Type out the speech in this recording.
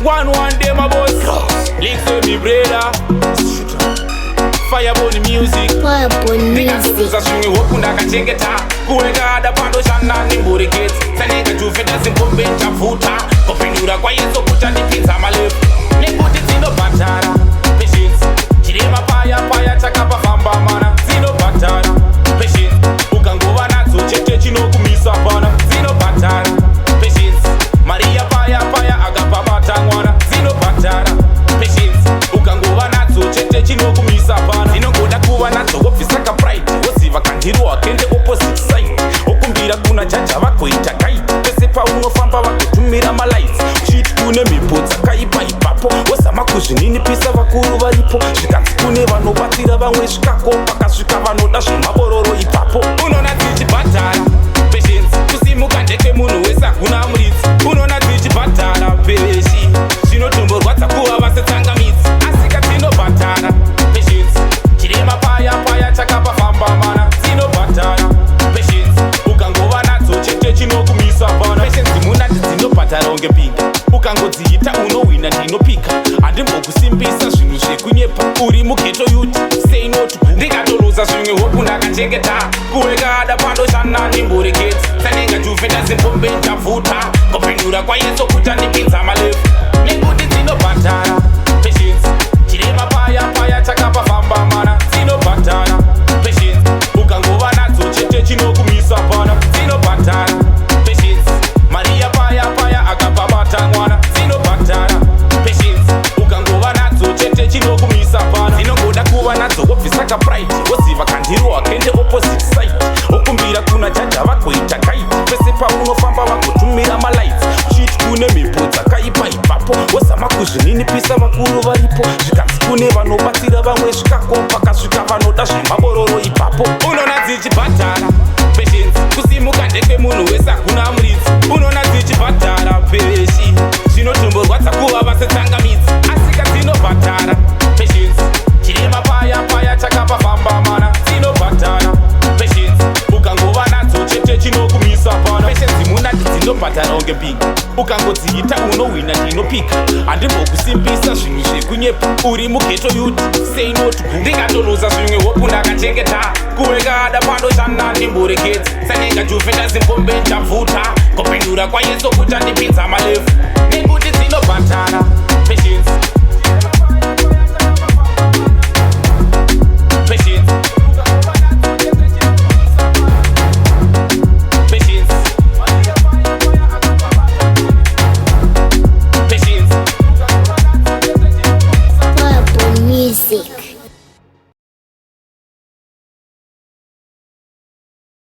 one day my boss. Links with me brother. Firebone music. Ndikatotuza zvimwe hopu ndakachengeta kuweka ada pandoshanda nimburiketi sanenge juvheta zimbombe ndabvuta kupindura kwayeso kuta ndipinza malefu nekuti dzinobhatara patience chirema paya paya takapafamba mana dzinobhatara patience ukangova nadzo chete chinokumisa pana dzinobhatara patience mariya paya paya akapabata mwana dzinobhatara patience ukangova nadzo chete chinokumisa pana dzinongoda kuva nadzo wobvisaka pride woziva kandiro wakende opposite side okumbira kuna jaja vagoita guide pese paunofamba vagotumira malights uchiti kune mhipo dzakaipa ipapo wozama kuzvininipisa vakuru varipo zvikanzi kune vanobatsira vamwe zvikako pakasvika vanoda zvemabororo ipapo unoona dzichibhadhara patience kusimuka ndeke munhu wese hakuna muridzi unoona dzichibhadhara peshi zvinotomborwadza kuva vasetsangamidzi asika dzinobhadhara patience chirema paya paya takapafamba mana dzinobhadhara patience ukangova nadzo chete chinokumisa pana patience munati dzinobhadhara unge pinga ukangodziita unowina ndinopika handimbokusimbisa zvinhu zvekunyepa uri mugeto yuti say no to ndikatoluza zvimwe hopu ndakachengeta kuweka ada pandoshanda nimburiketi sanenga juvheta zimbombe ndabvuta kupindura kwayeso kuta ndipinza malefu nekuti dzinobhadhara patience chirema paya paya takapafamba mana dzinobhadhara patience ukangova nadzo chete chinokumisa pana dzinobhadhara patience mariya paya paya akapabata mwana dzinobhadhara patience ukangova nadzo chete chinokumisa pana dzinongoda kuva nadzo wobvisaka pride woziva kandiro wakende opposite side okumbira kuna jaja vagoita guide pese paunofamba vagotumira malights uchiti kune mhipo dzakaipa ipapo wozama kuzvininipisa vakuru varipo zvikanzi kune vanobatsira vamwe zvikako pakasvika vanoda zvemabororo ipapo unoona dzichibhadhara patience kusimuka ndeke munhu wese hakuna muridzi unoona dzichibhadhara peshi zvinotomborwadza kuva vasetsangamidzi asika dzinobhadhara patience chirema paya paya takapafamba mana dzinobhadhara patience ukangova nadzo chete chinokumisa pana patience munati dzinobhadhara unge pinga ukangodziita unowina ndinopika handimbokusimbisa zvinhu zvekunyepa uri mugeto yuti say no to ndikatoluza zvimwe hopu ndakachengeta kuweka ada pandoshanda nimburiketi sanenga juvheta zimbombe ndabvuta kupindura kwayeso kuta ndipinza malefu nekuti dzinobhadhara patience patience Music.